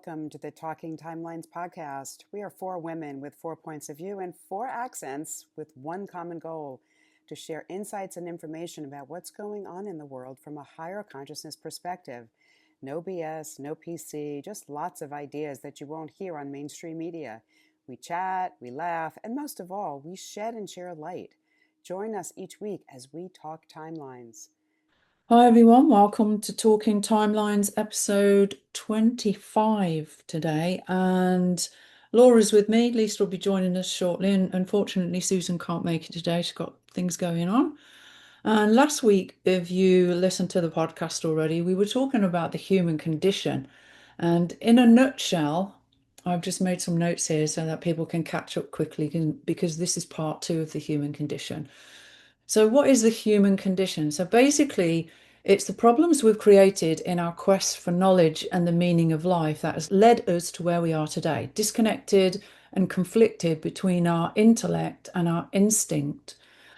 welcome to the Talking Timelines podcast. We are four women with 4 points of view and four accents with one common goal to share insights and information about what's going on in the world from a higher consciousness perspective. No BS, no PC, just lots of ideas that you won't hear on mainstream media. We chat, we laugh, and most of all, we shed and share light. Join us each week as we talk timelines. Hi everyone, welcome to Talking Timelines episode 25 today. And Laura's with me. Lisa will be joining us shortly. And unfortunately, Susan can't make it today. She's got things going on. And last week, if you listened to the podcast already, we were talking about the human condition. And in a nutshell, I've just made some notes here so that people can catch up quickly because this is part two of the human condition. So, what is the human condition? So, basically, it's the problems we've created in our quest for knowledge and the meaning of life that has led us to where we are today, disconnected and conflicted between our intellect and our instinct.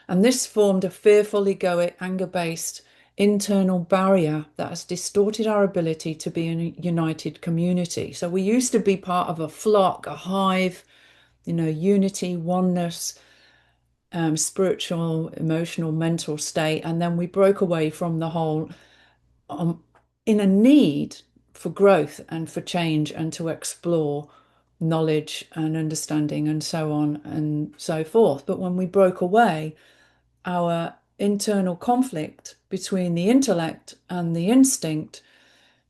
And this formed a fearful, egoic, anger-based internal barrier that has distorted our ability to be a united community. So, we used to be part of a flock, a hive, unity, oneness, spiritual, emotional, mental state. And then we broke away from the whole in a need for growth and for change and to explore knowledge and understanding and so on and so forth. But when we broke away, our internal conflict between the intellect and the instinct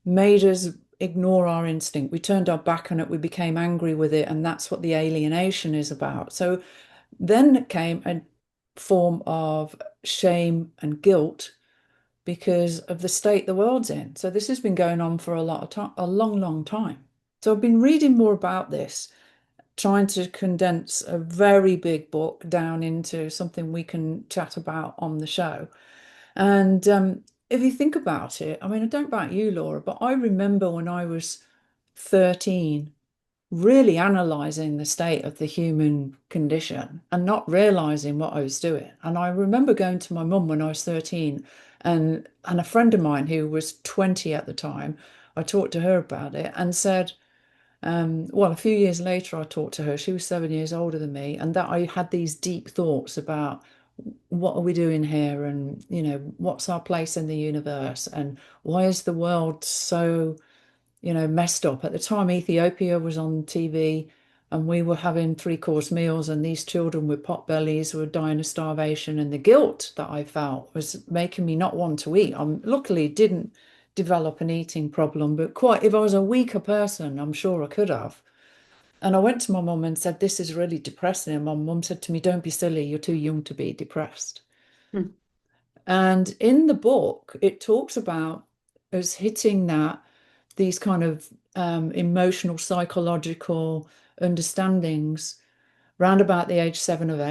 made us ignore our instinct. We turned our back on it, we became angry with it, and that's what the alienation is about. So then came a form of shame and guilt because of the state the world's in. So this has been going on for a lot of time, a long, long time. So I've been reading more about this, trying to condense a very big book down into something we can chat about on the show. And if you think about it, I mean, I don't know about you, Laura, but I remember when I was 13 really analyzing the state of the human condition and not realizing what I was doing. And I remember going to my mum when I was 13 and a friend of mine who was 20 at the time, I talked to her about it and said, well, a few years later, I talked to her. She was 7 years older than me, and that I had these deep thoughts about what are we doing here, and what's our place in the universe, and why is the world so messed up. At the time, Ethiopia was on TV and we were having three-course meals, and these children with pot bellies were dying of starvation. And the guilt that I felt was making me not want to eat. I luckily didn't develop an eating problem, but quite if I was a weaker person, I'm sure I could have. And I went to my mum and said, this is really depressing. And my mum said to me, don't be silly, you're too young to be depressed. Hmm. And in the book, it talks about us hitting these kind of emotional, psychological understandings round about the age 7 and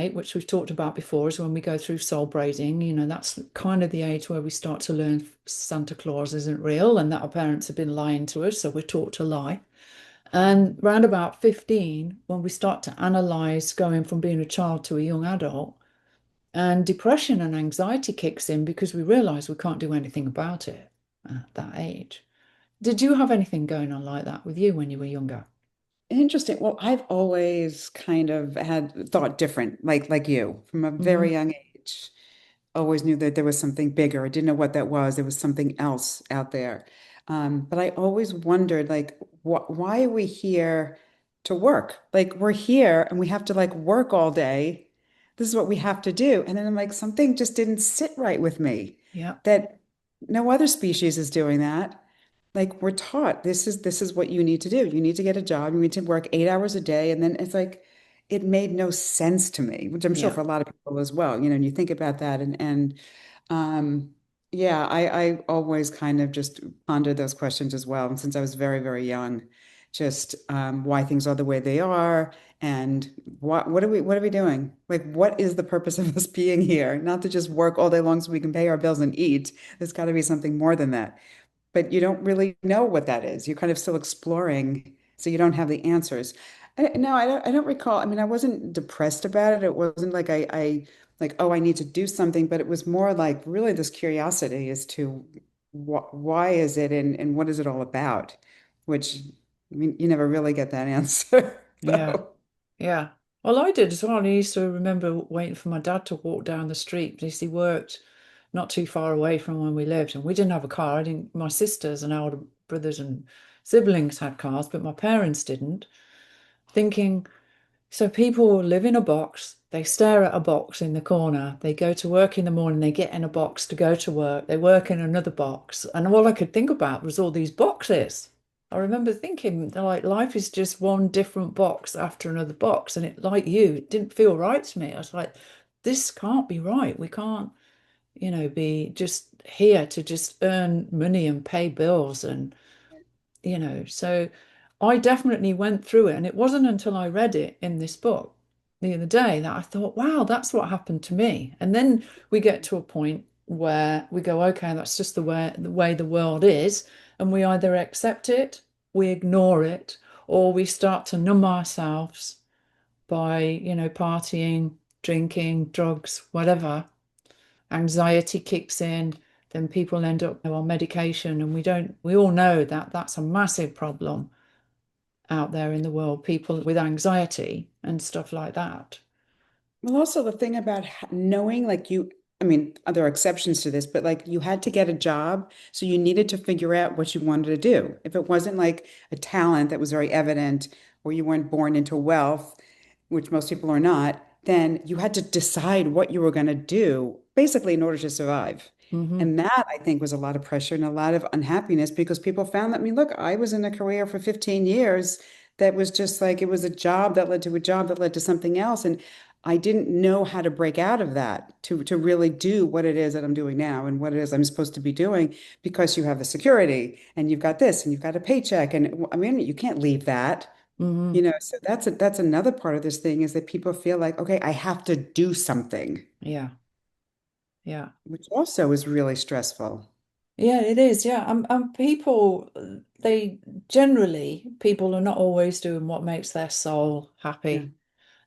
8, which we've talked about before, is when we go through soul braiding. That's kind of the age where we start to learn Santa Claus isn't real and that our parents have been lying to us, so we're taught to lie. And round about 15, when we start to analyze going from being a child to a young adult, and depression and anxiety kicks in because we realize we can't do anything about it at that age. Did you have anything going on like that with you when you were younger? Interesting. Well, I've always kind of had thought different, like you, from a Hmm. very young age. Always knew that there was something bigger. I didn't know what that was. There was something else out there. But I always wondered, like, why are we here to work? Like, we're here and we have to like work all day. This is what we have to do. And then I'm like, something just didn't sit right with me Yeah. that no other species is doing that. Like we're taught this is what you need to do. You need to get a job. You need to work 8 hours a day. And then it's like it made no sense to me, which I'm sure Yeah. for a lot of people as well. And you think about that and um yeah, I always kind of just pondered those questions as well. And since I was very, very young, just why things are the way they are and what are we doing? Like what is the purpose of us being here? Not to just work all day long so we can pay our bills and eat. There's got to be something more than that, but you don't really know what that is. You're kind of still exploring, so you don't have the answers. No, I don't recall. I mean, I wasn't depressed about it. It wasn't like I like, oh, I need to do something, but it was more like really this curiosity as to why is it and what is it all about? which I mean, you never really get that answer, Yeah. though. Yeah. Well, I did as well. I used to remember waiting for my dad to walk down the street because he worked not too far away from when we lived, and we didn't have a car. I didn't, my sisters and older brothers and siblings had cars, but my parents didn't. Thinking, so people live in a box, they stare at a box in the corner, they go to work in the morning, they get in a box to go to work, they work in another box. And all I could think about was all these boxes. I remember thinking, like, life is just one different box after another box. And it, like you, it didn't feel right to me. I was like, this can't be right. We can't, be just here to just earn money and pay bills and so I definitely went through it. And it wasn't until I read it in this book the other day that I thought, wow, that's what happened to me. And then we get to a point where we go, okay, that's just the way the world is. And we either accept it, we ignore it, or we start to numb ourselves by, partying, drinking, drugs, whatever. Anxiety kicks in, then people end up on medication, and we all know that that's a massive problem out there in the world, people with anxiety and stuff like that. Well, also the thing about knowing, like I mean, there are exceptions to this, but like you had to get a job, so you needed to figure out what you wanted to do. If it wasn't like a talent that was very evident, or you weren't born into wealth, which most people are not, then you had to decide what you were going to do, basically in order to survive. Hmm. And that I think was a lot of pressure and a lot of unhappiness because people found that, I mean, look, I was in a career for 15 years that was just like it was a job that led to a job that led to something else. And I didn't know how to break out of that to really do what it is that I'm doing now and what it is I'm supposed to be doing because you have the security and you've got this and you've got a paycheck. And I mean, you can't leave that. Hmm. So that's another part of this thing is that people feel like, okay, I have to do something, Yeah, yeah. which also is really stressful. Yeah, it is. Yeah. And people, they generally, people are not always doing what makes their soul Yeah. happy.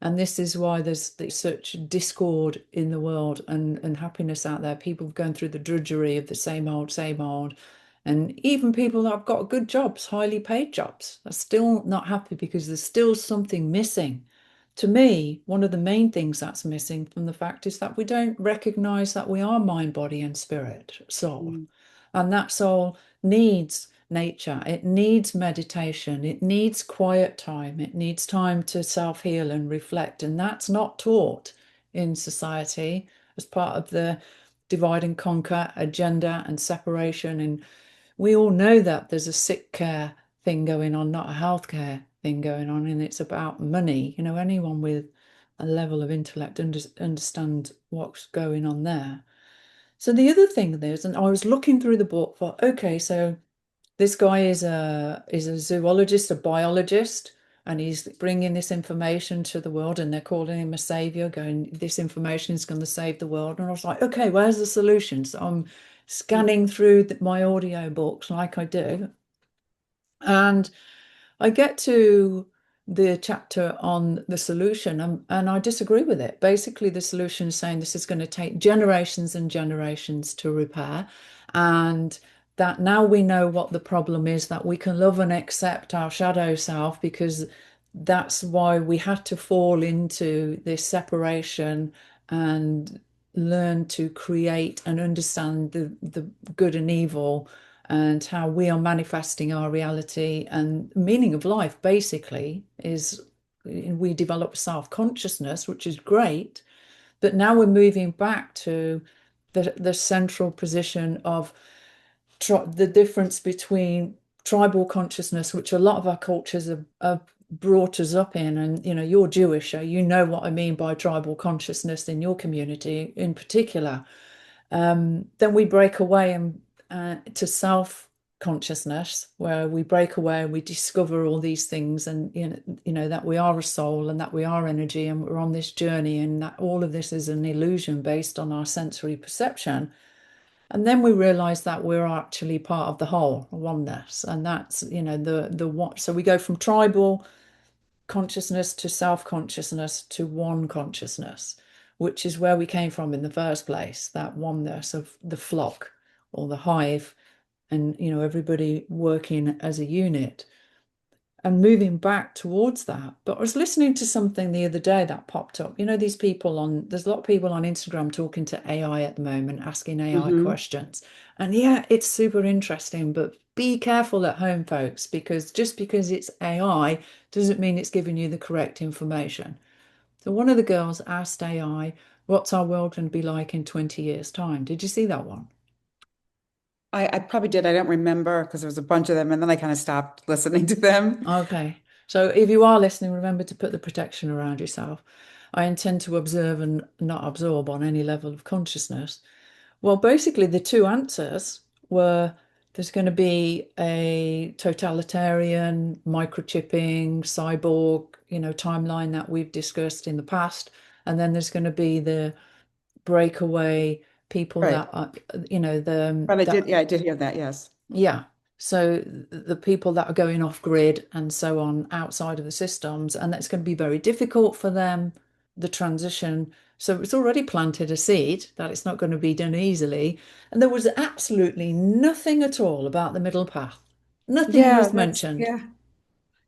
And this is why there's such discord in the world and happiness out there. People going through the drudgery of the same old. And even people that have got good jobs, highly paid jobs, are still not happy because there's still something missing. To me, one of the main things that's missing from the fact is that we don't recognize that we are mind, body, and spirit, soul. Mm. And that soul needs nature, it needs meditation, it needs quiet time, it needs time to self heal and reflect. And that's not taught in society as part of the divide and conquer agenda and separation. And we all know that there's a sick care thing going on, not a healthcare thing going on, and it's about money. Anyone with a level of intellect understand what's going on there. So the other thing is, and I was looking through the book for, okay, so this guy is a zoologist, a biologist, and he's bringing this information to the world, and they're calling him a savior, going, this information is going to save the world. And I was like, okay, where's the solution? So I'm scanning through my audio books like I do, and I get to the chapter on the solution, and I disagree with it. Basically, the solution is saying this is going to take generations and generations to repair, and that now we know what the problem is, that we can love and accept our shadow self because that's why we had to fall into this separation and learn to create and understand the good and evil and how we are manifesting our reality. And meaning of life basically is we develop self-consciousness, which is great, but now we're moving back to the central position of the difference between tribal consciousness, which a lot of our cultures have brought us up in. And you're Jewish, so you know what I mean by tribal consciousness in your community in particular. Then we break away and to self consciousness, where we break away and we discover all these things, and that we are a soul and that we are energy and we're on this journey, and that all of this is an illusion based on our sensory perception. And then we realize that we're actually part of the whole oneness, and that's the what. So we go from tribal consciousness to self-consciousness to one consciousness, which is where we came from in the first place, that oneness of the flock or the hive, and everybody working as a unit and moving back towards that. But I was listening to something the other day that popped up. These people there's a lot of people on Instagram talking to AI at the moment, asking AI Hmm. questions. And yeah, it's super interesting, but be careful at home, folks, because just because it's AI doesn't mean it's giving you the correct information. So one of the girls asked AI, what's our world going to be like in 20 years' time? Did you see that one? I probably did. I don't remember because there was a bunch of them, and then I kind of stopped listening to them. Okay. So if you are listening, remember to put the protection around yourself. I intend to observe and not absorb on any level of consciousness. Well, basically, the two answers were there's going to be a totalitarian, microchipping, cyborg, timeline that we've discussed in the past. And then there's going to be the breakaway people Right. that are, the But I did, that yeah, I did hear that. Yes. yeah. So the people that are going off grid and so on outside of the systems, and that's going to be very difficult for them, the transition. So it's already planted a seed that it's not going to be done easily. And there was absolutely nothing at all about the middle path. Nothing Yeah, was that's mentioned, yeah.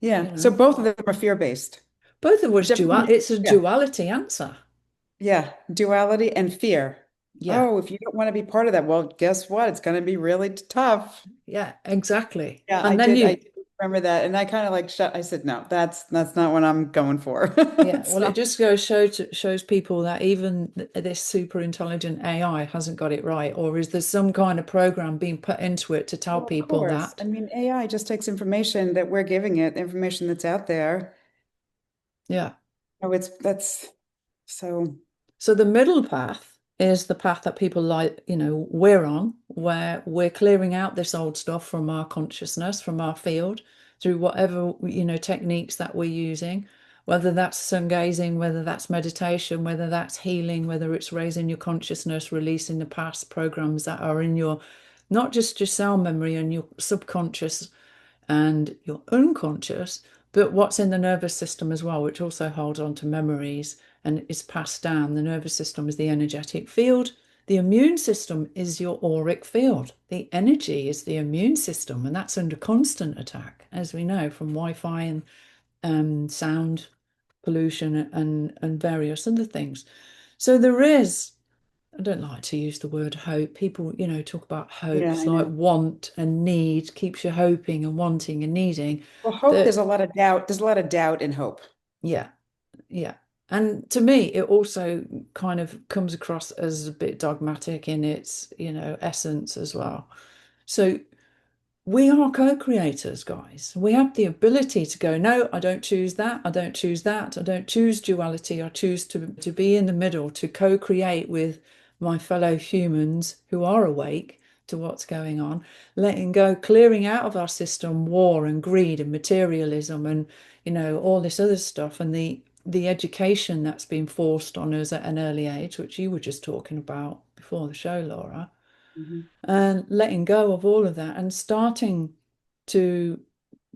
Yeah. you So know. both of them are fear-based. Both of which Whichever dual, one, it's a yeah. duality answer. Yeah. Duality and fear. Yeah. Oh, if you don't want to be part of that, well, guess what? It's going to be really tough. Yeah, exactly. Yeah, And then I you did remember that. And I kind of like shut, I said, no, that's not what I'm going for. Yeah, It's well, it not, just shows people that even this super intelligent AI hasn't got it right, or is there some kind of program being put into it to tell well, of people course. that? I mean, AI just takes information that we're giving it, information that's out there. Yeah. Oh, it's that's so So the middle path is the path that people like, we're on, where we're clearing out this old stuff from our consciousness, from our field, through whatever, techniques that we're using, whether that's sun gazing, whether that's meditation, whether that's healing, whether it's raising your consciousness, releasing the past programs that are in your, not just your cell memory and your subconscious and your unconscious, but what's in the nervous system as well, which also holds on to memories and is passed down. The nervous system is the energetic field. The immune system is your auric field. The energy is the immune system, and that's under constant attack, as we know from Wi-Fi and sound pollution and various other things. So there is, I don't like to use the word hope. People, talk about hope. yeah, It's I like know. want and need keeps you hoping and wanting and needing. Well, hope, there's That, a lot of doubt. There's a lot of doubt in hope. yeah, yeah. And to me, it also kind of comes across as a bit dogmatic in its, essence as well. So we are co-creators, guys. We have the ability to go, no, I don't choose that. I don't choose that. I don't choose duality. I choose to be in the middle, to co-create with my fellow humans who are awake to what's going on, letting go, clearing out of our system war and greed and materialism and, all this other stuff and the education that's been forced on us at an early age, which you were just talking about before the show, Laura, Mhm. and letting go of all of that and starting to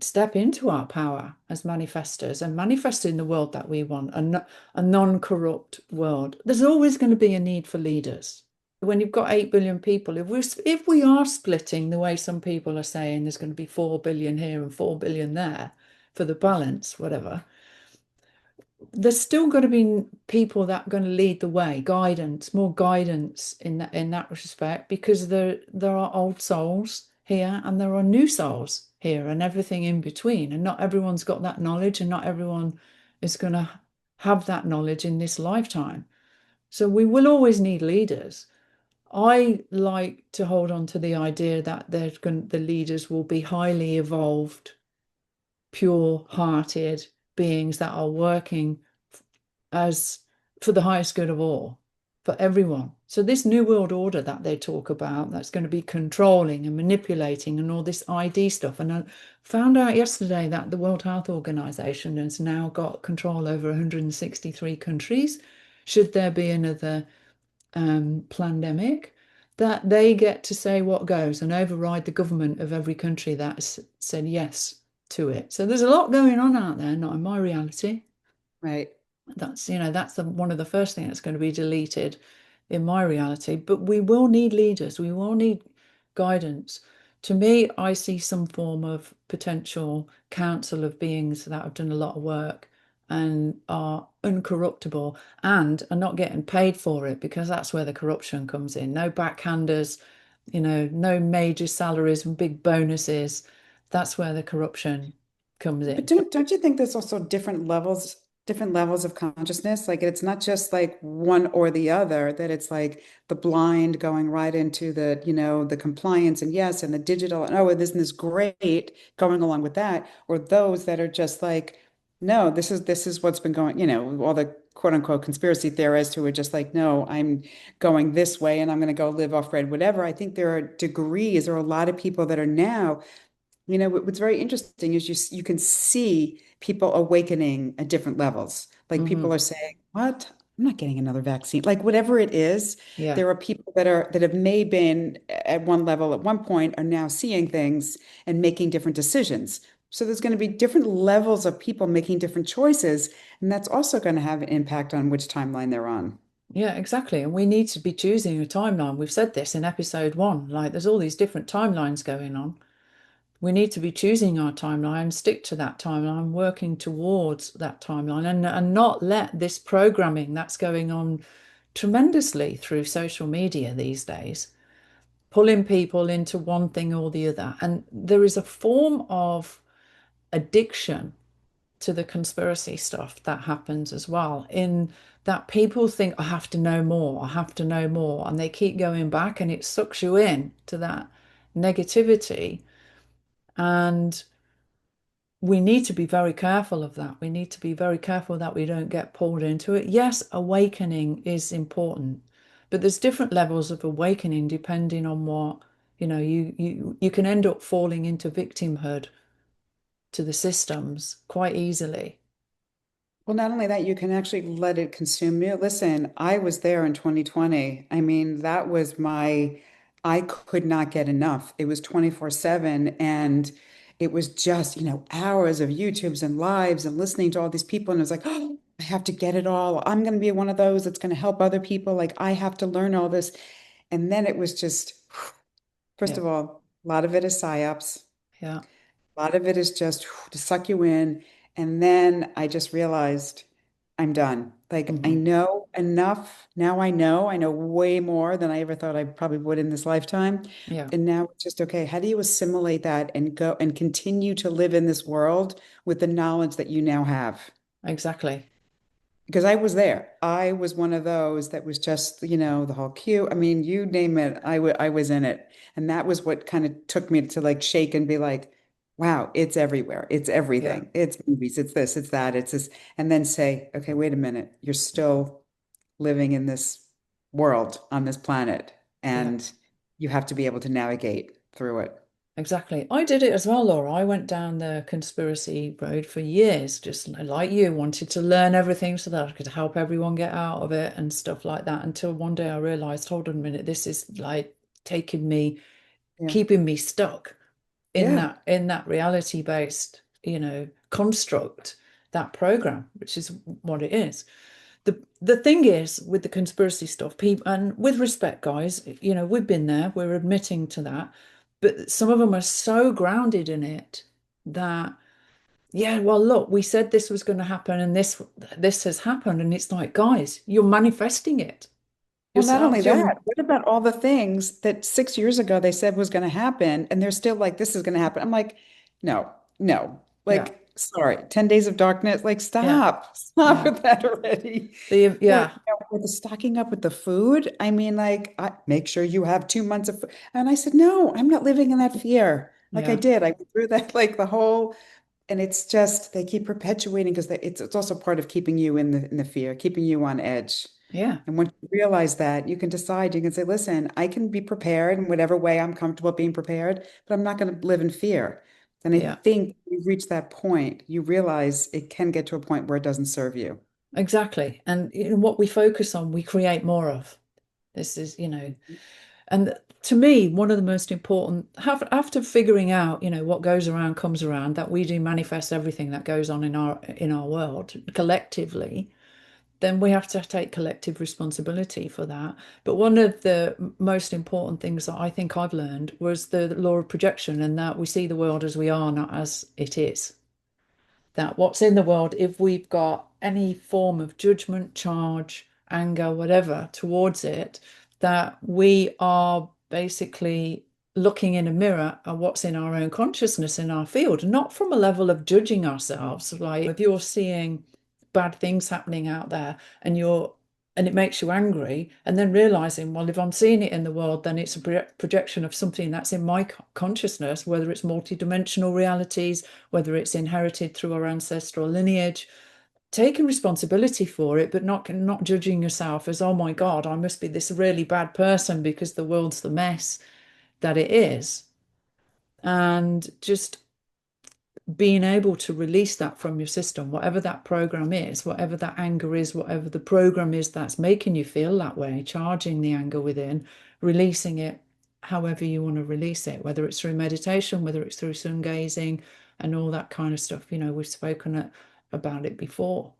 step into our power as manifestors and manifesting the world that we want, a non-corrupt world. There's always going to be a need for leaders. When you've got 8 billion people, if we are splitting the way some people are saying there's going to be 4 billion here and 4 billion there for the balance, whatever, there's still got to be people that are going to lead the way, guidance, more guidance in that respect, because there are old souls here and there are new souls here and everything in between. And not everyone's got that knowledge, and not everyone is going to have that knowledge in this lifetime. So we will always need leaders. I like to hold on to the idea that the leaders will be highly evolved, pure-hearted beings that are working as for the highest good of all, for everyone. So this new world order that they talk about, that's going to be controlling and manipulating and all this ID stuff. And I found out yesterday that the World Health Organization has now got control over 163 countries. Should there be another pandemic, that they get to say what goes and override the government of every country that's said yes to it. So there's a lot going on out there, not in my reality. Right. That's one of the first things that's going to be deleted in my reality. But we will need leaders. We will need guidance To me, I see some form of potential council of beings that have done a lot of work and are uncorruptible and are not getting paid for it, because that's where the corruption comes in. No backhanders, no major salaries and big bonuses. That's where the corruption comes But in. don't you think there's also different levels of consciousness? Like it's not just like one or the other, that it's like the blind going right into the, the compliance and yes, and the digital, and oh, isn't this great going along with that? Or those that are just like, no, this is what's been going, all the quote unquote conspiracy theorists who are just like, no, I'm going this way and I'm going to go live off grid, whatever. I think there are degrees, there are a lot of people that are now what's very interesting is you can see people awakening at different levels. Like Hmm. people are saying, "What? I'm not getting another vaccine." Like whatever it is, Yeah. there are people that have may been at one level at one point are now seeing things and making different decisions. So there's going to be different levels of people making different choices, and that's also going to have an impact on which timeline they're on. Yeah, exactly. And we need to be choosing a timeline. We've said this in episode 1. Like, there's all these different timelines going on. We need to be choosing our timeline, stick to that timeline, working towards that timeline, and not let this programming that's going on tremendously through social media these days, pulling people into one thing or the other. And there is a form of addiction to the conspiracy stuff that happens as well, in that people think, I have to know more, I have to know more, and they keep going back, and it sucks you in to that negativity. And we need to be very careful of that. We need to be very careful that we don't get pulled into it. Yes, awakening is important, but there's different levels of awakening depending on what, you can end up falling into victimhood to the systems quite easily. Well, not only that, you can actually let it consume you. Listen, I was there in 2020. I mean, I could not get enough. It was 24/7. And it was just, hours of YouTubes and lives and listening to all these people. And it was like, oh, I have to get it all. I'm going to be one of those that's going to help other people. Like, I have to learn all this. And then it was just, first Yeah, of all, a lot of it is psyops. yeah. A lot of it is just to suck you in. And then I just realized I'm done. Like I Hmm. know enough. Now I know way more than I ever thought I probably would in this lifetime. Yeah, And now it's just, okay, how do you assimilate that and go and continue to live in this world with the knowledge that you now have? exactly. Because I was there. I was one of those that was just, the whole queue. I mean, you name it, I was in it. And that was what kind of took me to like shake and be like, wow, it's everywhere. It's Yeah, everything. It's movies, it's this, it's that, it's this. And then say, okay, wait a minute. You're still living in this world on this planet. yeah. And you have to be able to navigate through it. Exactly. I did it as well, Laura. I went down the conspiracy road for years, just like you, wanted to learn everything so that I could help everyone get out of it and stuff like that. Until one day I realized, hold on a minute, this is like taking me, Yeah. keeping me stuck Yeah. in that reality-based, construct, that program, which is what it is. The thing is with the conspiracy stuff, people, and with respect, guys, we've been there, we're admitting to that, but some of them are so grounded in it that, yeah, well, look, we said this was going to happen, and this has happened, and it's like, guys, you're manifesting it Well, not only yourselves. You're that, what about all the things that 6 years ago they said was going to happen, and they're still like, this is going to happen? I'm like, no, no. Yeah, Like, sorry, 10 days of darkness. Like, yeah, stop yeah, with that already. Or, yeah, with the stocking up with the food. I mean, like, make sure you have 2 months of food. And I said, no, I'm not living in that fear. Like I yeah, did. I went through that, like the whole, and it's just, they keep perpetuating because it's also part of keeping you in the fear, keeping you on edge. yeah, And once you realize that, you can decide, you can say, listen, I can be prepared in whatever way I'm comfortable being prepared, but I'm not going to live in fear. And I yeah. think you reach that point, you realize it can get to a point where it doesn't serve you. Exactly. And what we focus on, we create more of. This is, and to me, one of the most important, after figuring out, what goes around comes around, that we do manifest everything that goes on in our world collectively. then we have to take collective responsibility for that. But one of the most important things that I think I've learned was the law of projection, and that we see the world as we are, not as it is. That what's in the world, if we've got any form of judgment, charge, anger, whatever towards it, that we are basically looking in a mirror at what's in our own consciousness in our field, not from a level of judging ourselves. Like if you're seeing bad things happening out there and it makes you angry, and then realizing, well, if I'm seeing it in the world, then it's a projection of something that's in my consciousness, whether it's multidimensional realities, whether it's inherited through our ancestral lineage, taking responsibility for it, but not judging yourself as, oh my God, I must be this really bad person because the world's the mess that it is. And just being able to release that from your system, whatever that program is, whatever that anger is, whatever the program is that's making you feel that way, charging the anger within, releasing it however you want to release it, whether it's through meditation, whether it's through sun gazing and all that kind of stuff. We've spoken about it before.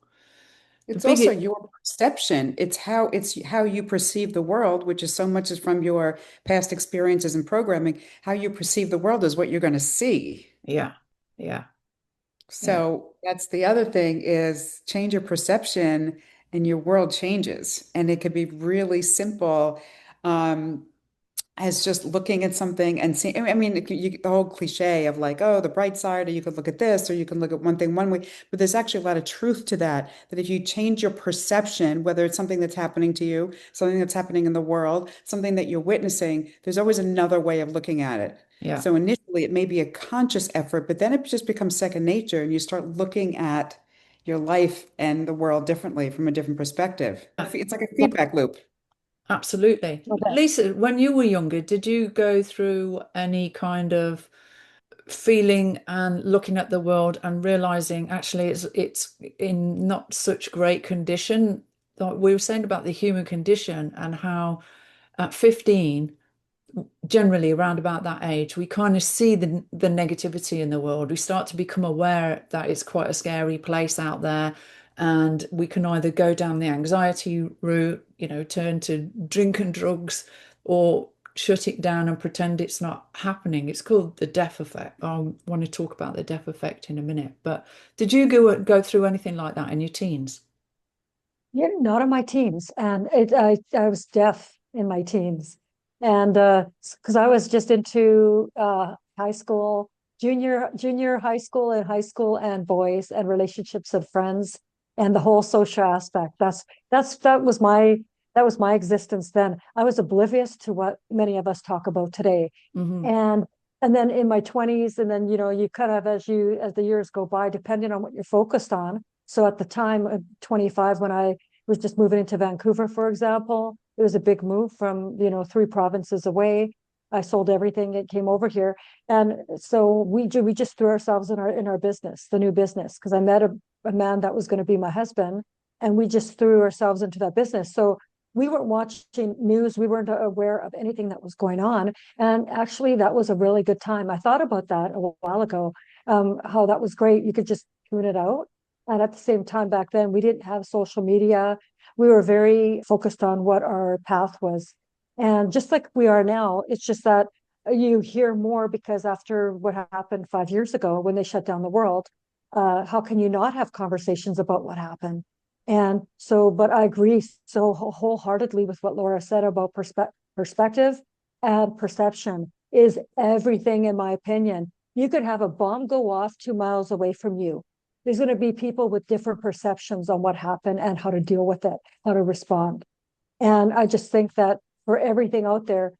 The It's also big, your perception. It's how you perceive the world, which is so much is from your past experiences and programming. How you perceive the world is what you're going to see. yeah, yeah, yeah. So that's the other thing is change your perception and your world changes. And it could be really simple. Um, as just looking at something and seeing, I mean, the whole cliche of like, oh, the bright side, or you could look at this, or you can look at one thing one way, but there's actually a lot of truth to that, that if you change your perception, whether it's something that's happening to you, something that's happening in the world, something that you're witnessing, there's always another way of looking at it. Yeah. So initially it may be a conscious effort, but then it just becomes second nature and you start looking at your life and the world differently from a different perspective. It's like a feedback loop. Absolutely. Okay. Lisa, when you were younger, did you go through any kind of feeling and looking at the world and realizing actually it's in not such great condition? Like we were saying about the human condition and how at 15 generally around about that age, we kind of see the negativity in the world. We start to become aware that it's quite a scary place out there, and we can either go down the anxiety route, turn to drink and drugs, or shut it down and pretend it's not happening. It's called the death effect. I want to talk about the death effect in a minute. But did you go through anything like that in your teens? Yeah, not in my teens. And I was deaf in my teens. And because I was just into high school, junior high school and boys and relationships and friends and the whole social aspect. That was my existence then. I was oblivious to what many of us talk about today. Hmm. And and then in my 20s, and then you kind of as the years go by, depending on what you're focused on. So at the time of 25, when I was just moving into Vancouver, for example, it was a big move from, 3 provinces away. I sold everything and came over here. And so we just threw ourselves in our business, the new business, because I met a man that was going to be my husband, and we just threw ourselves into that business. So we weren't watching news, we weren't aware of anything that was going on. And actually, that was a really good time. I thought about that a while ago, how that was great. You could just tune it out. And at the same time, back then, we didn't have social media. We were very focused on what our path was. And just like we are now, it's just that you hear more because after what happened 5 years ago when they shut down the world, how can you not have conversations about what happened? And so, but I agree so wholeheartedly with what Laura said about perspective and perception is everything, in my opinion. You could have a bomb go off 2 miles away from you. There's going to be people with different perceptions on what happened and how to deal with it, how to respond. And I just think that for everything out there,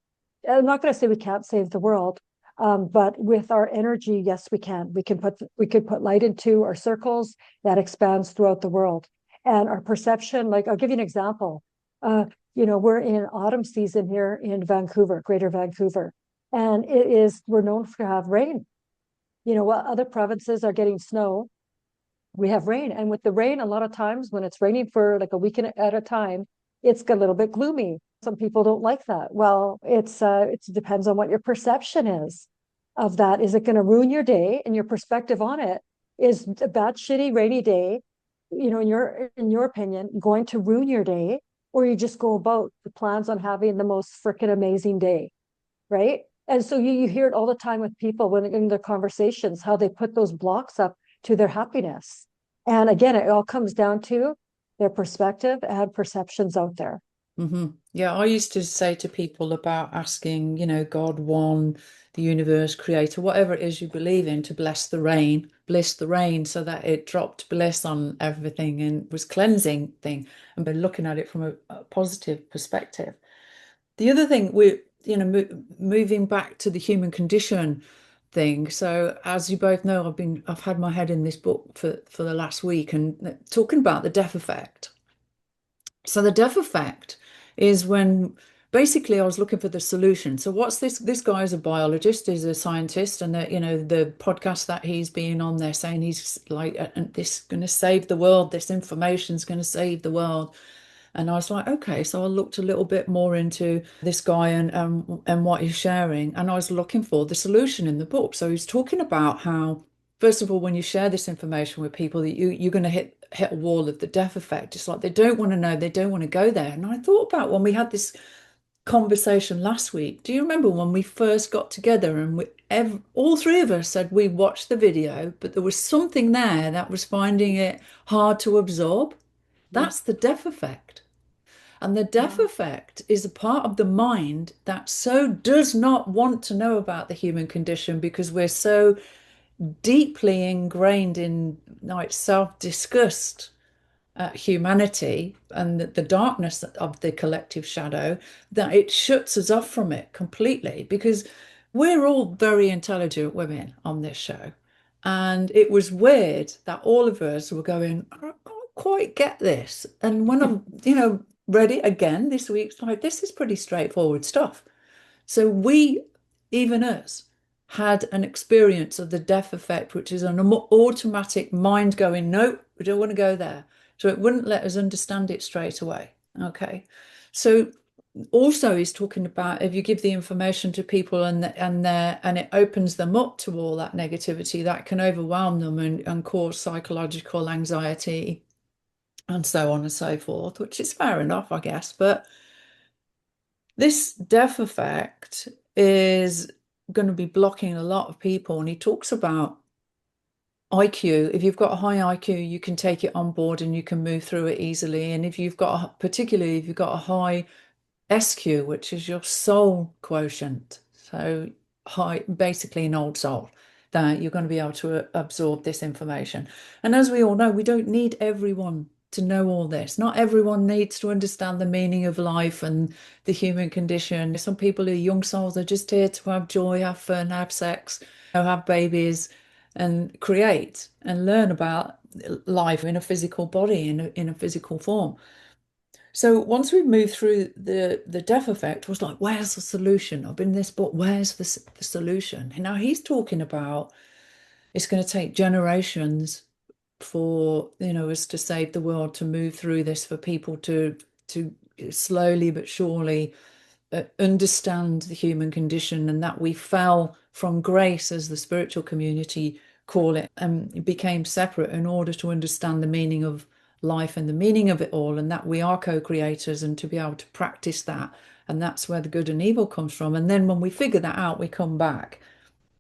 I'm not going to say we can't save the world, but with our energy, yes, we can. We could put light into our circles that expands throughout the world. And our perception, like I'll give you an example. We're in autumn season here in Vancouver, Greater Vancouver, and we're known to have rain. While other provinces are getting snow, we have rain. And with the rain, a lot of times when it's raining for like a week at a time, it's a little bit gloomy. Some people don't like that. Well, it depends on what your perception is of that. Is it going to ruin your day? And your perspective on it is a bad, shitty, rainy day. in your opinion, going to ruin your day, or you just go about the plans on having the most freaking amazing day, right? And so you hear it all the time with people when in their conversations, how they put those blocks up to their happiness. And again, it all comes down to their perspective and perceptions out there. Yeah, I used to say to people about asking, God, one, the universe, creator, whatever it is you believe in, to bless the rain so that it dropped bliss on everything and was cleansing thing, and by looking at it from a positive perspective. The other thing moving back to the human condition thing. So as you both know, I've had my head in this book for the last week and talking about the death effect. So the death effect is when basically I was looking for the solution. So what's this? This guy is a biologist, is a scientist, and the podcast that he's been on, they're saying he's like, this is going to save the world. This information is going to save the world. And I was like, okay, so I looked a little bit more into this guy and what he's sharing, and I was looking for the solution in the book. So he's talking about how, first of all, when you share this information with people, that you're going to hit a wall of the death effect. It's like they don't want to know, they don't want to go there. And I thought about when we had this conversation last week. Do you remember when we first got together and all three of us said we watched the video, but there was something there that was finding it hard to absorb? That's the death effect. And the death effect is a part of the mind that so does not want to know about the human condition because we're so deeply ingrained in like self-disgust at humanity and the darkness of the collective shadow that it shuts us off from it completely, because we're all very intelligent women on this show. And it was weird that all of us were going, I don't quite get this. And when I'm, read it again this week, it's like, this is pretty straightforward stuff. So we, even us, had an experience of the death effect, which is an automatic mind going, no, we don't want to go there. So it wouldn't let us understand it straight away. Okay. So also he's talking about if you give the information to people and it opens them up to all that negativity, that can overwhelm them and cause psychological anxiety and so on and so forth, which is fair enough, I guess. But this death effect is going to be blocking a lot of people. And he talks about IQ. If you've got a high IQ, you can take it on board and you can move through it easily. And particularly if you've got a high SQ, which is your soul quotient, so high, basically an old soul, that you're going to be able to absorb this information. And as we all know, we don't need everyone to know all this. Not everyone needs to understand the meaning of life and the human condition. Some people are young souls, are just here to have joy, have fun, have sex, have babies, and create and learn about life in a physical body, in a physical form. So once we moved through the death effect, was like, where's the solution? I've been in this book, where's the solution? And now he's talking about it's going to take generations for us to save the world, to move through this, for people to slowly but surely understand the human condition, and that we fell from grace, as the spiritual community call it, and became separate in order to understand the meaning of life and the meaning of it all, and that we are co-creators, and to be able to practice that. And that's where the good and evil comes from. And then when we figure that out, we come back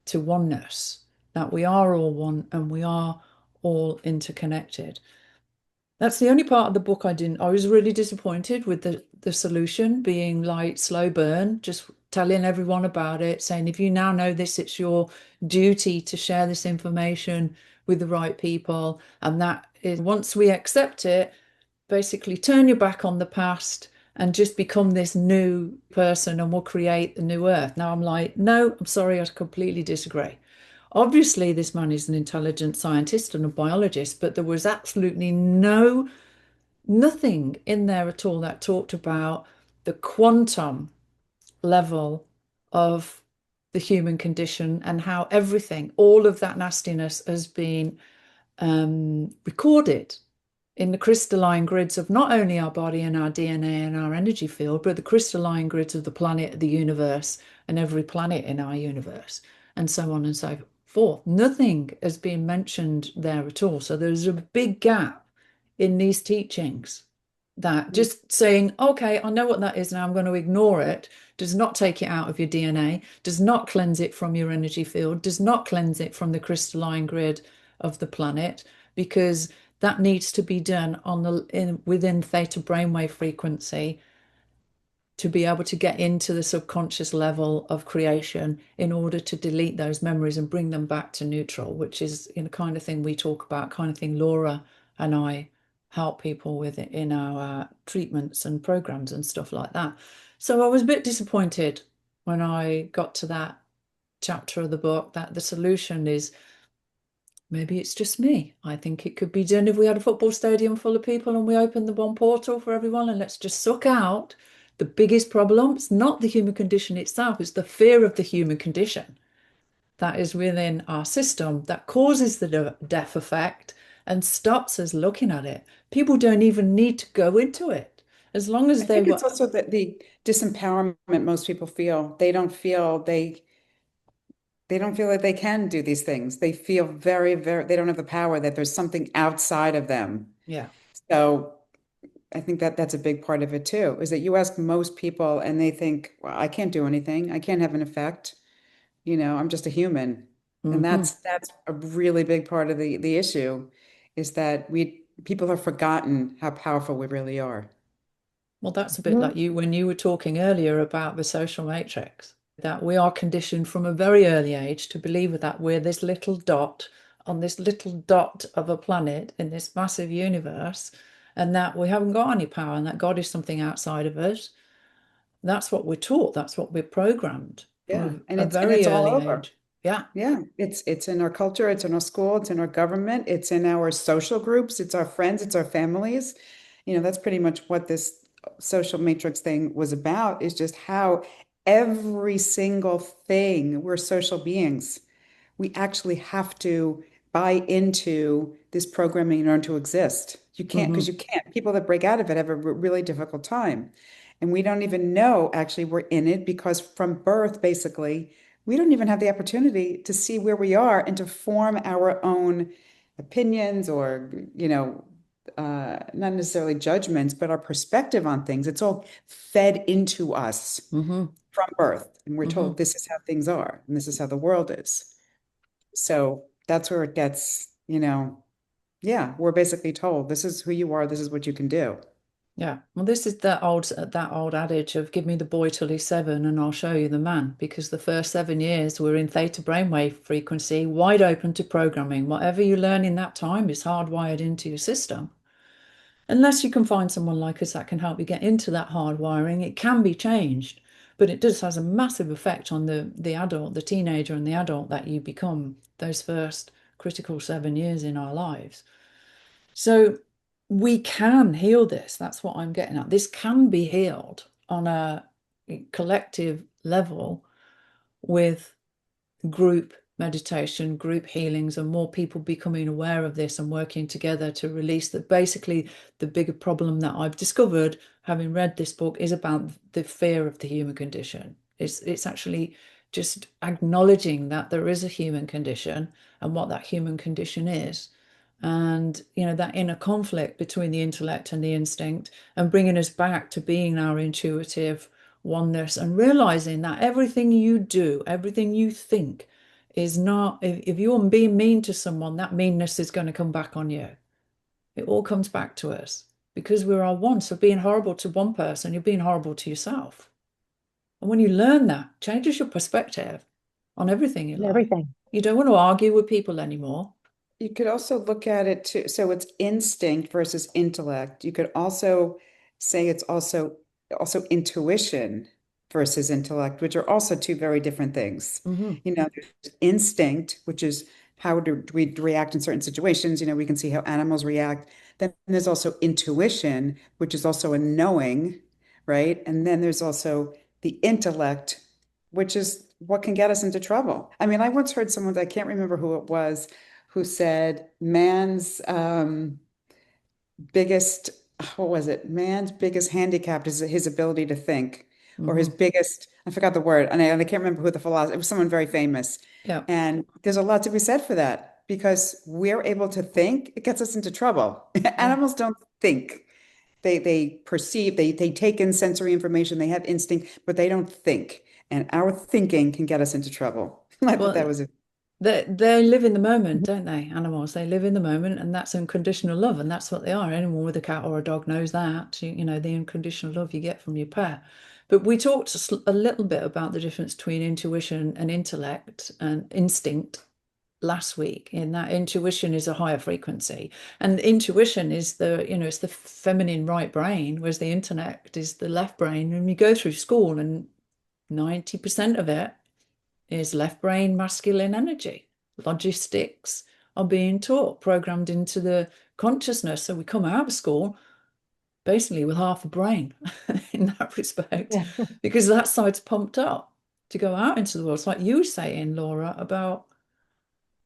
to oneness, that we are all one and we are all interconnected. That's the only part of the book I was really disappointed with the solution being like slow burn, just telling everyone about it, saying, if you now know this, it's your duty to share this information with the right people. And that is, once we accept it, basically turn your back on the past and just become this new person and we'll create the new earth. Now I'm like, no, I'm sorry, I completely disagree. Obviously, this man is an intelligent scientist and a biologist, but there was absolutely nothing in there at all that talked about the quantum level of the human condition and how everything, all of that nastiness has been recorded in the crystalline grids of not only our body and our DNA and our energy field, but the crystalline grids of the planet, the universe, and every planet in our universe, and so on and so forth. Nothing has been mentioned there at all. So there's a big gap in these teachings. That just saying, okay, I know what that is now, I'm going to ignore it, does not take it out of your DNA, does not cleanse it from your energy field, does not cleanse it from the crystalline grid of the planet, because that needs to be done within theta brainwave frequency to be able to get into the subconscious level of creation in order to delete those memories and bring them back to neutral, which is the kind of thing we talk about, kind of thing Laura and I help people with it in our treatments and programs and stuff like that. So I was a bit disappointed when I got to that chapter of the book that the solution is maybe it's just me. I think it could be done if we had a football stadium full of people and we opened the one portal for everyone and let's just suck out the biggest problem. It's not the human condition itself, it's the fear of the human condition that is within our system that causes the death effect and stops us looking at it. People don't even need to go into it. As long I as they think were. it's also the disempowerment most people feel. They don't feel that they can do these things. They feel very, very, they don't have the power, that there's something outside of them. Yeah. So I think that that's a big part of it too, is that you ask most people and they think, well, I can't do anything. I can't have an effect. I'm just a human. And Mm-hmm. that's a really big part of the issue, is that people have forgotten how powerful we really are. Well, that's a bit Mhm. like you when you were talking earlier about the social matrix, that we are conditioned from a very early age to believe that we're this little dot on this little dot of a planet in this massive universe, and that we haven't got any power, and that God is something outside of us. That's what we're taught. That's what we're programmed Yeah. from And a it's very all early over. age. Yeah. Yeah, it's in our culture, it's in our school, it's in our government, it's in our social groups, it's our friends, it's our families. That's pretty much what this social matrix thing was about, is just how every single thing, we're social beings. We actually have to buy into this programming in order to exist. You can't, because Mm-hmm. you can't. People that break out of it have a really difficult time. And we don't even know actually we're in it, because from birth, basically, we don't even have the opportunity to see where we are and to form our own opinions or, not necessarily judgments, but our perspective on things. It's all fed into us Mm-hmm. from birth. And we're Mm-hmm. told this is how things are and this is how the world is. So that's where it gets, yeah, we're basically told this is who you are, this is what you can do. Yeah, well, this is that old adage of give me the boy till he's 7 and I'll show you the man. Because the first 7 years we're in theta brainwave frequency, wide open to programming. Whatever you learn in that time is hardwired into your system. Unless you can find someone like us that can help you get into that hardwiring, it can be changed. But it does has a massive effect on the adult, the teenager and the adult that you become those first critical 7 years in our lives. So we can heal this. That's what I'm getting at. This can be healed on a collective level with group meditation, group healings, and more people becoming aware of this and working together to release that. Basically, the bigger problem that I've discovered, having read this book, is about the fear of the human condition. It's actually just acknowledging that there is a human condition and what that human condition is. And that inner conflict between the intellect and the instinct, and bringing us back to being our intuitive oneness and realizing that everything you do, everything you think is not, if you're being mean to someone, that meanness is going to come back on you. It all comes back to us because we're all one. So being horrible to one person, you're being horrible to yourself. And when you learn that, changes your perspective on everything in life. Everything. You don't want to argue with people anymore. You could also look at it too. So it's instinct versus intellect. You could also say it's also intuition versus intellect, which are also two very different things. Mm-hmm. There's instinct, which is how do we react in certain situations. We can see how animals react. Then there's also intuition, which is also a knowing, right? And then there's also the intellect, which is what can get us into trouble. I mean, I once heard someone, I can't remember who it was, who said man's biggest, what was it? Man's biggest handicap is his ability to think, or his Mm-hmm. biggest, I forgot the word, and I can't remember who the philosopher, it was someone very famous. Yeah. And there's a lot to be said for that. because we're able to think, it gets us into trouble. Animals don't think. They perceive, they take in sensory information, they have instinct, but they don't think. And our thinking can get us into trouble. I thought that Well, was a they live in the moment, don't they? Animals, they live in the moment, and that's unconditional love, and that's what they are. Anyone with a cat or a dog knows that. You know, the unconditional love you get from your pet. But we talked a little bit about the difference between intuition and intellect and instinct last week, in that intuition is a higher frequency, and intuition is it's the feminine right brain, whereas the intellect is the left brain. And you go through school, and 90% of it is left brain masculine energy. Logistics are being taught, programmed into the consciousness. So we come out of school basically with half a brain in that respect, Yeah. because that side's pumped up to go out into the world. It's like you were saying, Laura, about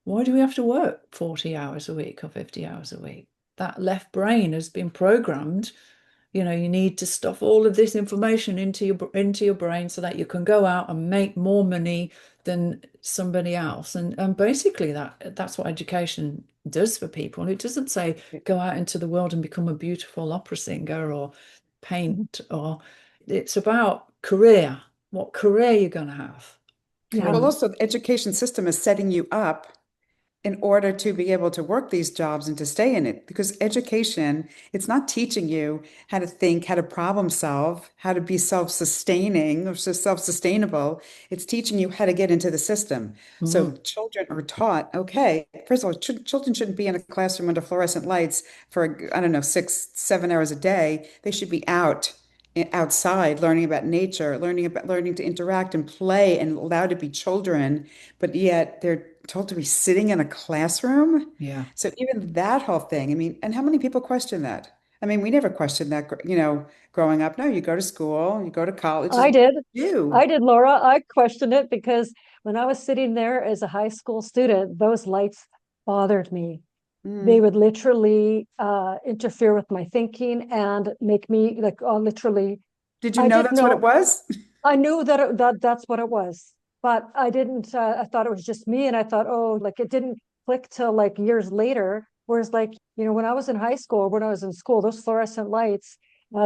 why do we have to work 40 hours a week or 50 hours a week? That left brain has been programmed. You need to stuff all of this information into your brain so that you can go out and make more money than somebody else. And basically that's what education does for people. And it doesn't say go out into the world and become a beautiful opera singer or paint, or it's about career, what career you're going to have. Yeah. well, also the education system is setting you up in order to be able to work these jobs and to stay in it. Because education, it's not teaching you how to think, how to problem solve, how to be self-sustaining or self-sustainable. It's teaching you how to get into the system. So Mm, children are taught, okay, first of all, children shouldn't be in a classroom under fluorescent lights for, I don't know, 6, 7 hours a day. They should be outside learning about nature, learning to interact and play and allowed to be children, but yet they're told to be sitting in a classroom. yeah. So even that whole thing, I mean, and how many people question that? I mean, we never questioned that, growing up. No, you go to school, you go to college, I is did. you. I did, Laura. I questioned it because when I was sitting there as a high school student, those lights bothered me. They Mm. would literally interfere with my thinking and make me like literally. Did you I know didn't that's what it know. was? I knew that that's what it was, but I didn't. I thought it was just me, and I thought, oh, like it didn't click till like years later. Whereas, like when I was in high school, when I was in school, those fluorescent lights,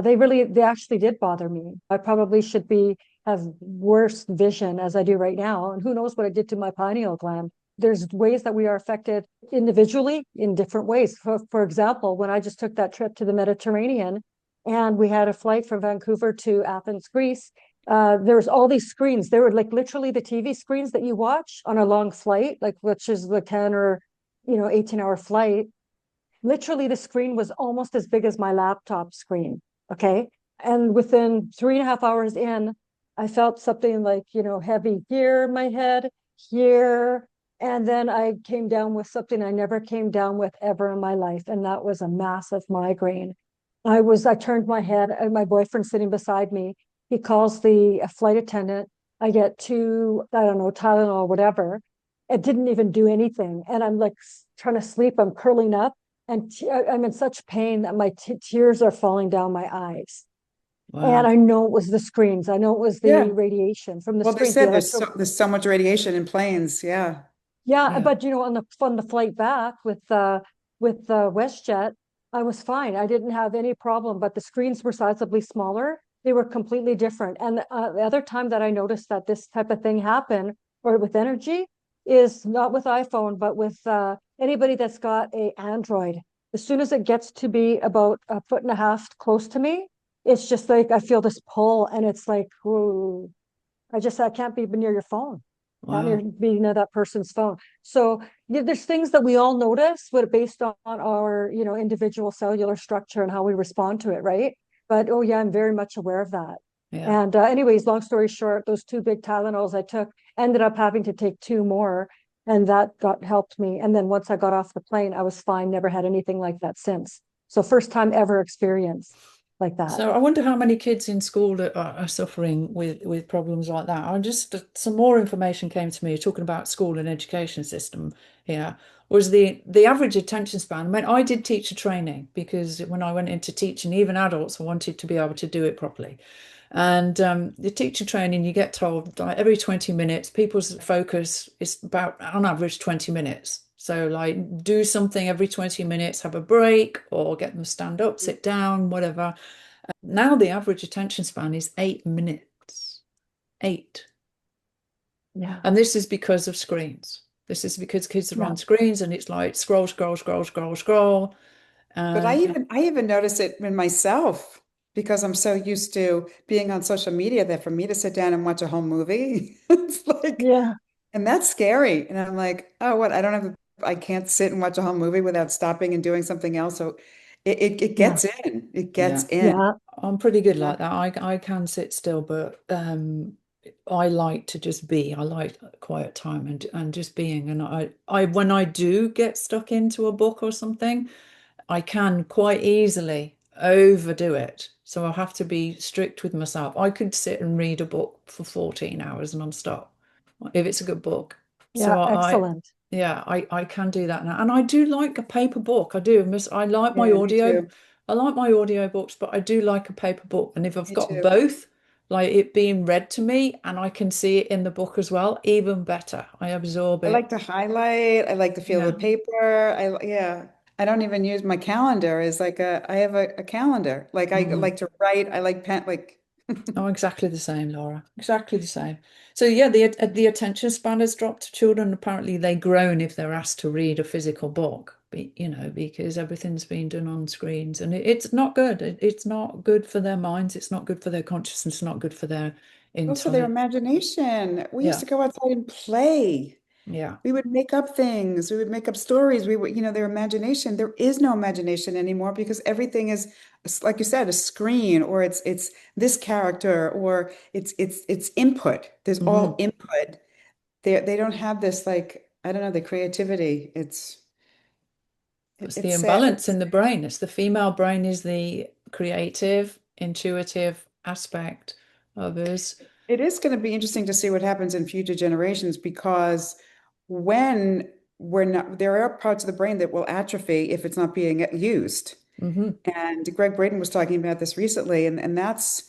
they actually did bother me. I probably should be have worse vision as I do right now, and who knows what it did to my pineal gland. There's ways that we are affected individually in different ways. For example, when I just took that trip to the Mediterranean, and we had a flight from Vancouver to Athens, Greece, there was all these screens. They were like literally the TV screens that you watch on a long flight, like which is the 10 or 18-hour flight. Literally, the screen was almost as big as my laptop screen. Okay. And within 3.5 hours in, I felt something like, heavy here in my head, here. And then I came down with something I never came down with ever in my life. And that was a massive migraine. I turned my head, and my boyfriend sitting beside me, he calls the flight attendant. I get two, I don't know, Tylenol or whatever. It didn't even do anything. And I'm like trying to sleep. I'm curling up, and I'm in such pain that my tears are falling down my eyes. And Wow. I know it was the screens. I know it was the Yeah. radiation from the Well, they screens. said there's so much radiation in planes. Yeah. Yeah, Yeah. but on the flight back with WestJet, I was fine. I didn't have any problem, but the screens were sizably smaller. They were completely different. And the other time that I noticed that this type of thing happened, or with energy, is not with iPhone, but with anybody that's got a Android. As soon as it gets to be about a foot and a half close to me, it's just like I feel this pull, and it's like, ooh, I can't be near your phone, can't near Wow. be near that person's phone. So there's things that we all notice, but based on our individual cellular structure and how we respond to it, right? But oh yeah, I'm very much aware of that. Yeah. And anyways, long story short, those two big Tylenols I took, ended up having to take two more, and that got helped me. And then once I got off the plane, I was fine. Never had anything like that since. So first time ever experience like that. So I wonder how many kids in school that are suffering with problems like that. I just some more information came to me talking about school and education system here. Was the average attention span? I mean, I did teacher training because when I went into teaching, even adults wanted to be able to do it properly. And the teacher training, you get told like, every 20 minutes, people's focus is about on average 20 minutes. So like do something every 20 minutes, have a break, or get them to stand up, sit down, whatever. Now the average attention span is 8 minutes. 8. Yeah. And this is because of screens. This is because kids are Yeah. on screens and it's like scroll, scroll, scroll, scroll, scroll. But And I even notice it in myself because I'm so used to being on social media that for me to sit down and watch a whole movie, it's like, Yeah. and that's scary. And I'm like, oh, what? I can't sit and watch a whole movie without stopping and doing something else. So it Yeah. gets in. It yeah, gets in. Yeah. I'm pretty good Yeah. like that. I can sit still, but I like to just be. I like quiet time and just being. And I when I do get stuck into a book or something, I can quite easily overdo it. So I have to be strict with myself. I could sit and read a book for 14 hours non-stop if it's a good book. Yeah. So Excellent. yeah, I can do that now. And I do like a paper book. I do. I like my Yeah, me audio. too. I like my audio books, but I do like a paper book. And if I've Me got too. both, like it being read to me and I can see it in the book as well, even better. I absorb I like it. to highlight. I like the feel of Yeah. the paper. Yeah. I don't even use my calendar as like I have a calendar. Like I Mm. like to write. I like pen, like Oh, exactly the same, Laura. Exactly the same. So yeah, the attention span has dropped. Children apparently they groan if they're asked to read a physical book, because everything's being done on screens, and it's not good. It's not good for their minds. It's not good for their consciousness. Not good for their go for their intellect. imagination. We used Yeah, to go outside and play. yeah. We would make up things. We would make up stories. We would, their imagination. There is no imagination anymore because everything is, like you said, a screen, or it's this character, or it's input. There's all Hmm. input. They don't have this, like, I don't know, the creativity. It's the It's sad. imbalance in the brain. It's the female brain is the creative, intuitive aspect of us. It is going to be interesting to see what happens in future generations because when we're not, there are parts of the brain that will atrophy if it's not being used. Hmm. And Greg Braden was talking about this recently, and that's,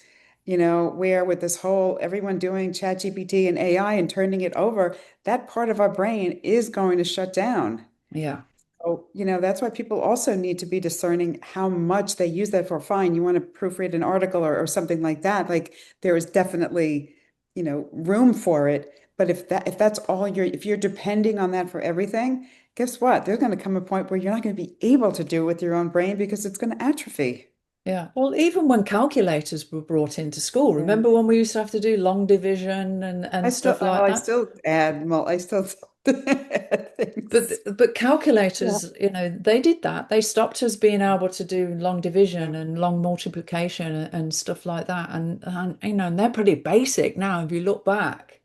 where with this whole everyone doing ChatGPT and AI and turning it over, that part of our brain is going to shut down. Yeah. Oh, that's why people also need to be discerning how much they use that for. Fine, you want to proofread an article or something like that. Like there is definitely, room for it. But if that's all if you're depending on that for everything, guess what? There's going to come a point where you're not going to be able to do it with your own brain because it's going to atrophy. Yeah. Well, even when calculators were brought into school, Yeah. remember when we used to have to do long division and stuff like I that? still add, well, I still add things. But Yeah. calculators, they did that. They stopped us being able to do long division and long multiplication and stuff like that. And they're pretty basic now if you look back.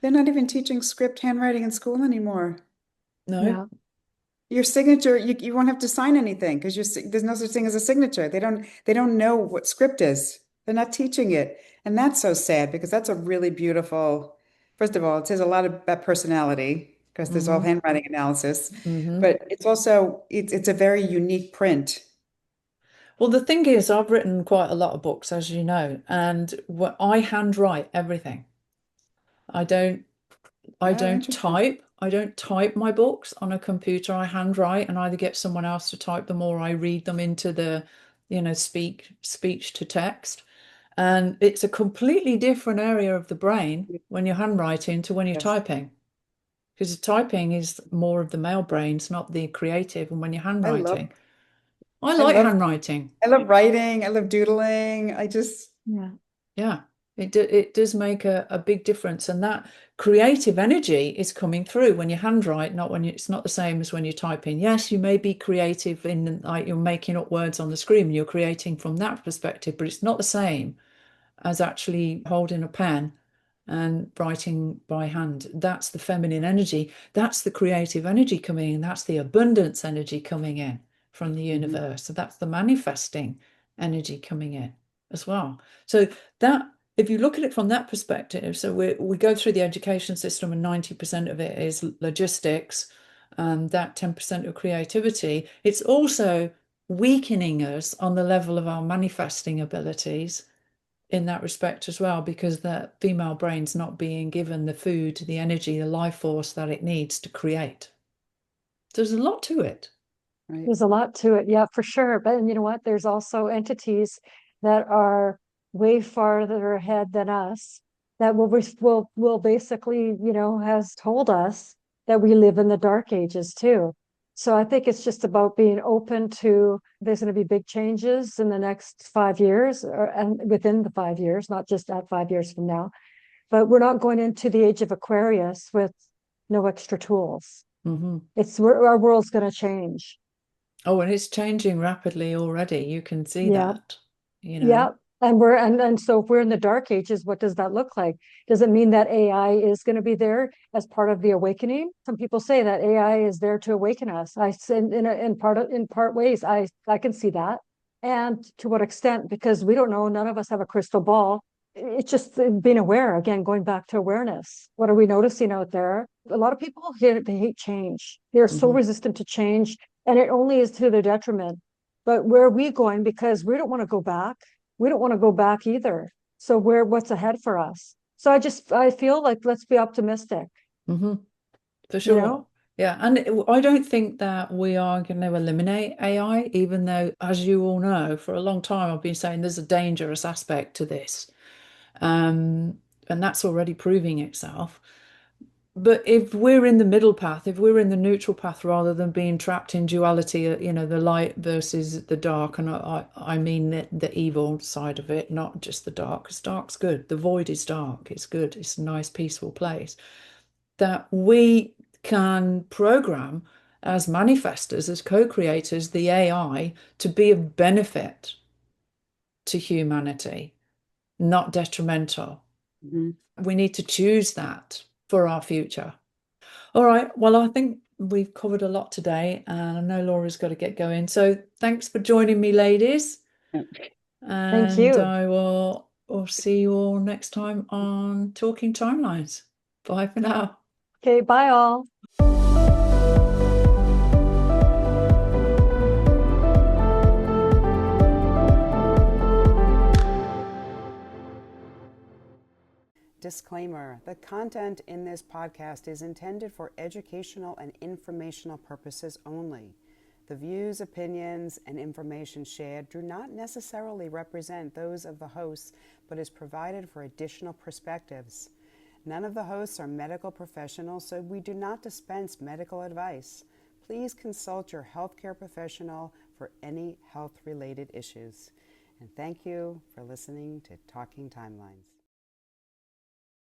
They're not even teaching script handwriting in school anymore. No? Yeah. Your signature, you won't have to sign anything because there's no such thing as a signature. They don't know what script is. They're not teaching it. And that's so sad because that's a really beautiful, first of all, it says a lot about personality because there's all Hmm. handwriting analysis, Hmm. but it's also it's a very unique print. Well, the thing is, I've written quite a lot of books, as you know, and I handwrite everything. I don't I Oh, don't interesting. type. I don't type my books on a computer. I handwrite and either get someone else to type them or I read them into the, speech to text. And it's a completely different area of the brain when you're handwriting to when you're Yes. typing. Because typing is more of the male brain, it's not the creative. And when you're I love handwriting, I I like love handwriting. I love writing. I love doodling. I just Yeah. Yeah, it does make a big difference, and that creative energy is coming through when you handwrite, not when it's not the same as when you're typing. Yes, you may be creative in like you're making up words on the screen, you're creating from that perspective, but it's not the same as actually holding a pen and writing by hand. That's the feminine energy. That's the creative energy coming in. That's the abundance energy coming in from the Mhm. universe. So that's the manifesting energy coming in as well. So that if you look at it from that perspective, so we go through the education system and 90% of it is logistics and that 10% of creativity, it's also weakening us on the level of our manifesting abilities in that respect as well, because the female brain's not being given the food, the energy, the life force that it needs to create. There's a lot to it. Right. There's a lot to it, yeah, for sure. But you know what? There's also entities that are way farther ahead than us that will basically, you know, has told us that we live in the dark ages too. So I think it's just about being open to there's going to be big changes in the next 5 years and within the 5 years, not just at 5 years from now. But we're not going into the age of Aquarius with no extra tools. Our world's going to change. Oh, and it's changing rapidly already. You can see Yeah. that, you know. Yeah. And so if we're in the dark ages, what does that look like? Does it mean that AI is going to be there as part of the awakening? Some people say that AI is there to awaken us. In part ways, I can see that. And to what extent? Because we don't know, none of us have a crystal ball. It's just being aware, again, going back to awareness. What are we noticing out there? A lot of people they hate change. They're so resistant to change, and it only is to their detriment. But where are we going? Because we don't want to go back. We don't want to go back either. So what's ahead for us? So I feel like let's be optimistic. For You sure. know? Yeah. And I don't think that we are going to eliminate AI, even though, as you all know, for a long time I've been saying there's a dangerous aspect to this. And that's already proving itself. But if we're in the middle path, if we're in the neutral path rather than being trapped in duality, you know, the light versus the dark, and I mean the evil side of it, not just the dark, because dark's good. The void is dark. It's good. It's a nice, peaceful place. That we can program as manifestors, as co-creators, the AI to be of benefit to humanity, not detrimental. We need to choose that for our future. All right. Well, I think we've covered a lot today, and I know Laura's got to get going. So thanks for joining me, ladies. Thank And you. I will see you all next time on Talking Timelines. Bye for now. Okay, bye all. Disclaimer: the content in this podcast is intended for educational and informational purposes only. The views, opinions, and information shared do not necessarily represent those of the hosts, but is provided for additional perspectives. None of the hosts are medical professionals, so we do not dispense medical advice. Please consult your healthcare professional for any health-related issues. And thank you for listening to Talking Timelines.